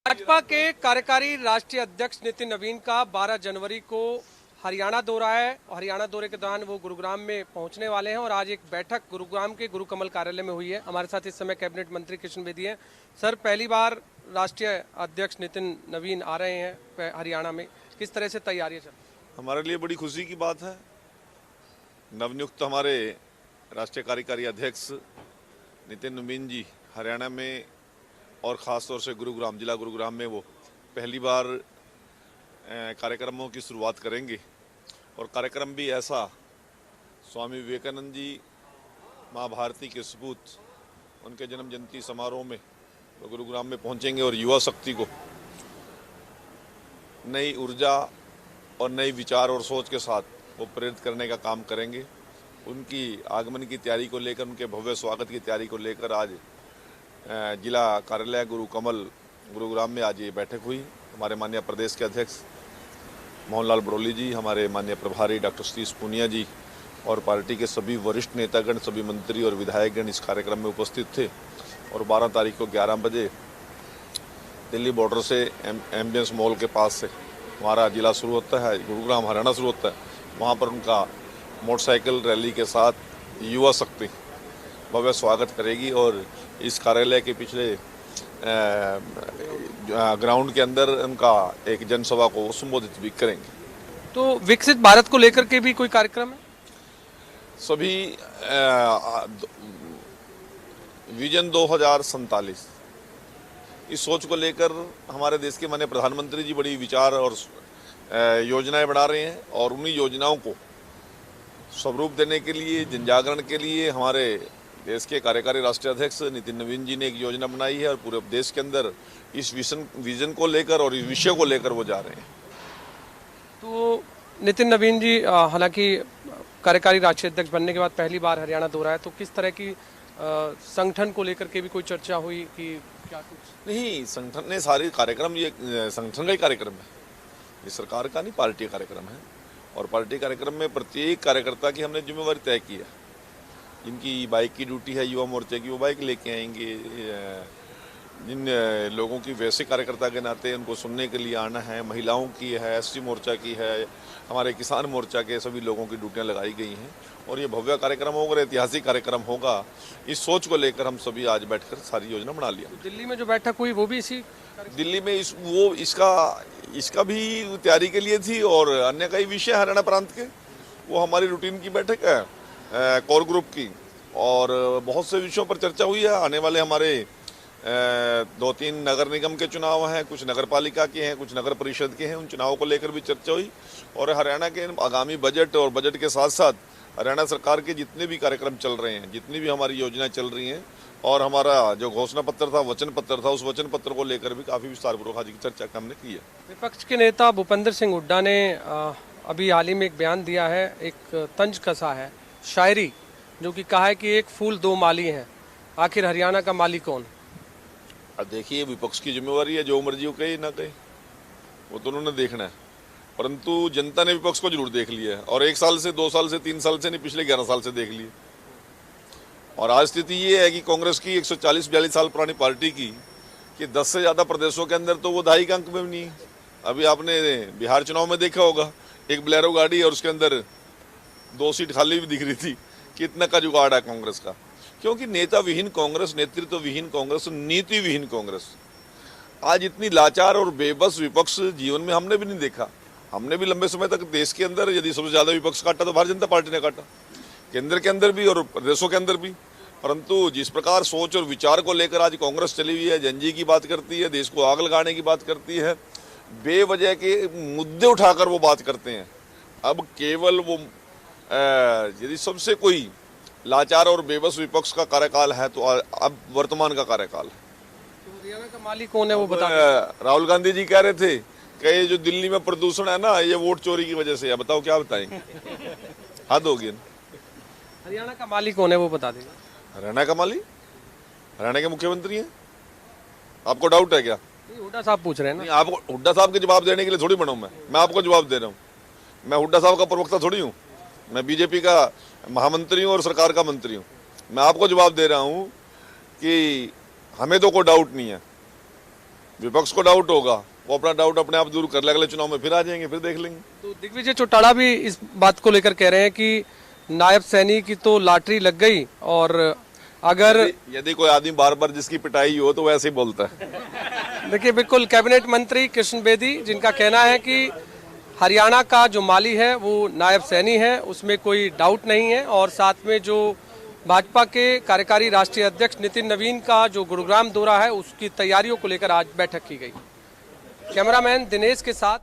भाजपा के कार्यकारी राष्ट्रीय अध्यक्ष नितिन नवीन का 12 जनवरी को हरियाणा दौरा है और हरियाणा दौरे के दौरान वो गुरुग्राम में पहुंचने वाले हैं और आज एक बैठक गुरुग्राम के गुरु कमल कार्यालय में हुई है। हमारे साथ इस समय कैबिनेट मंत्री कृष्ण बेदी हैं। सर, पहली बार राष्ट्रीय अध्यक्ष नितिन नवीन आ रहे हैं हरियाणा में, किस तरह से तैयारी चल? हमारे लिए बड़ी खुशी की बात है। नवनियुक्त हमारे राष्ट्रीय कार्यकारी अध्यक्ष नितिन नवीन जी हरियाणा में और ख़ास तौर से गुरुग्राम, जिला गुरुग्राम में वो पहली बार कार्यक्रमों की शुरुआत करेंगे। और कार्यक्रम भी ऐसा, स्वामी विवेकानंद जी, माँ भारती के सपूत, उनके जन्म जयंती समारोह में वो गुरुग्राम में पहुंचेंगे और युवा शक्ति को नई ऊर्जा और नई विचार और सोच के साथ वो प्रेरित करने का काम करेंगे। उनकी आगमन की तैयारी को लेकर, उनके भव्य स्वागत की तैयारी को लेकर आज जिला कार्यालय गुरु कमल गुरुग्राम में आज ये बैठक हुई। हमारे माननीय प्रदेश के अध्यक्ष मोहनलाल बड़ौली जी, हमारे माननीय प्रभारी डॉक्टर सतीश पूनिया जी और पार्टी के सभी वरिष्ठ नेतागण, सभी मंत्री और विधायकगण इस कार्यक्रम में उपस्थित थे। और 12 तारीख को 11 बजे दिल्ली बॉर्डर से एम्बियंस मॉल के पास से हमारा जिला शुरू होता है, गुरुग्राम हरियाणा शुरू होता है। वहाँ पर उनका मोटरसाइकिल रैली के साथ युवा शक्ति भव्य स्वागत करेगी और इस कार्यालय के पिछले ग्राउंड के अंदर उनका एक जनसभा को संबोधित भी करेंगे। तो विकसित भारत को लेकर के भी कोई कार्यक्रम है? सभी विजन 2047 इस सोच को लेकर हमारे देश के माननीय प्रधानमंत्री जी बड़ी विचार और योजनाएं बना रहे हैं और उन्हीं योजनाओं को स्वरूप देने के लिए, जनजागरण के लिए हमारे देश के कार्यकारी राष्ट्रीय अध्यक्ष नितिन नवीन जी ने एक योजना बनाई है और पूरे देश के अंदर इस विजन को लेकर और इस विषय को लेकर वो जा रहे हैं। तो नितिन नवीन जी हालांकि कार्यकारी राष्ट्रीय अध्यक्ष बनने के बाद पहली बार हरियाणा दौरा है, तो किस तरह की संगठन को लेकर के भी कोई चर्चा हुई कि क्या कुछ? नहीं, संगठन ने सारे कार्यक्रम, ये संगठन का ही कार्यक्रम है, ये सरकार का नहीं, पार्टी का कार्यक्रम है। और पार्टी कार्यक्रम में प्रत्येक कार्यकर्ता की हमने जिम्मेवारी तय की है। जिनकी बाइक की ड्यूटी है युवा मोर्चे की, वो बाइक लेके आएंगे। जिन लोगों की वैसे कार्यकर्ता के नाते उनको सुनने के लिए आना है, महिलाओं की है, एससी मोर्चा की है, हमारे किसान मोर्चा के सभी लोगों की ड्यूटियां लगाई गई हैं। और ये भव्य कार्यक्रम होगा, ऐतिहासिक कार्यक्रम होगा। इस सोच को लेकर हम सभी आज बैठकर सारी योजना बना लिया। तो दिल्ली में जो बैठक हुई वो भी इसी दिल्ली में इसका भी तैयारी के लिए थी और अन्य कई विषय हरियाणा प्रांत के, वो हमारी रूटीन की बैठक है कोर ग्रुप की। और बहुत से विषयों पर चर्चा हुई है। आने वाले हमारे 2-3 नगर निगम के चुनाव हैं, कुछ नगर पालिका के हैं, कुछ नगर परिषद के हैं, उन चुनावों को लेकर भी चर्चा हुई। और हरियाणा के आगामी बजट और बजट के साथ साथ हरियाणा सरकार के जितने भी कार्यक्रम चल रहे हैं, जितनी भी हमारी योजनाएं चल रही हैं और हमारा जो घोषणा पत्र था, वचन पत्र था, उस वचन पत्र को लेकर भी काफ़ी विस्तारपूर्वक आज की चर्चा हमने की है। विपक्ष के नेता भूपेंद्र सिंह हुड्डा ने अभी हाल ही में एक बयान दिया है, एक तंज कसा है, शायरी, जो कि कहा है कि एक फूल दो माली हैं, आखिर हरियाणा का माली कौन? अब देखिए, विपक्ष की जिम्मेवारी है, जो मर्जी हो कहे ना कहे, वो तो उन्होंने देखना है। परंतु जनता ने विपक्ष को जरूर देख लिया है और 1 साल से, 2 साल से, 3 साल से नहीं, पिछले 11 साल से देख लिए। और आज स्थिति ये है कि कांग्रेस की 140-42 साल पुरानी पार्टी की कि 10 से ज़्यादा प्रदेशों के अंदर तो वो 2.5 अंक में भी नहीं है। अभी आपने बिहार चुनाव में देखा होगा, एक बोलेरो गाड़ी और उसके अंदर 2 सीट खाली भी दिख रही थी। कितना का जुगाड़ है कांग्रेस का, क्योंकि नेता विहीन कांग्रेस, नेतृत्व विहीन कांग्रेस, नीति विहीन कांग्रेस। आज इतनी लाचार और बेबस विपक्ष जीवन में हमने भी नहीं देखा। हमने भी लंबे समय तक देश के अंदर यदि सबसे ज्यादा विपक्ष काटा तो भारतीय जनता पार्टी ने काटा, केंद्र के अंदर भी और प्रदेशों के अंदर भी। परंतु जिस प्रकार सोच और विचार को लेकर आज कांग्रेस चली हुई है, जनजी की बात करती है, देश को आग लगाने की बात करती है, बेवजह के मुद्दे उठाकर वो बात करते हैं। अब केवल वो यदि सबसे कोई लाचार और बेबस विपक्ष का कार्यकाल है तो अब वर्तमान का कार्यकाल है। तो हरियाणा का मालिक कौन है वो बता। राहुल गांधी जी कह रहे थे कि ये जो दिल्ली में प्रदूषण है ना, ये वोट चोरी की वजह से है। बताओ क्या बताएंगे, हद होगी। हरियाणा का मालिक कौन है वो बता देगा। हरियाणा का मालिक हरियाणा के मुख्यमंत्री हैं। आपको डाउट है क्या? हुड्डा साहब पूछ रहे हैं ना। आपको हुड्डा साहब के जवाब देने के लिए थोड़ी बना हूं मैं आपको जवाब दे रहा हूँ। मैं हुड्डा साहब का प्रवक्ता थोड़ी हूँ, मैं बीजेपी का महामंत्री हूँ और सरकार का मंत्री हूँ। मैं आपको जवाब दे रहा हूँ कि हमें तो कोई डाउट नहीं है विपक्ष को डाउट होगा, वो अपना डाउट अपने आप दूर कर ले, अगले चुनाव में फिर आ जाएंगे, फिर देख लेंगे। तो दिग्विजय चौटाला भी इस बात को लेकर कह रहे हैं कि नायब सैनी की तो लॉटरी लग गई, और अगर यदि कोई आदमी बार बार जिसकी पिटाई हो तो वैसे ही बोलता है। देखिए, बिल्कुल कैबिनेट मंत्री कृष्ण बेदी, जिनका कहना है कि हरियाणा का जो माली है वो नायब सैनी है, उसमें कोई डाउट नहीं है। और साथ में जो भाजपा के कार्यकारी राष्ट्रीय अध्यक्ष नितिन नवीन का जो गुरुग्राम दौरा है, उसकी तैयारियों को लेकर आज बैठक की गई। कैमरामैन दिनेश के साथ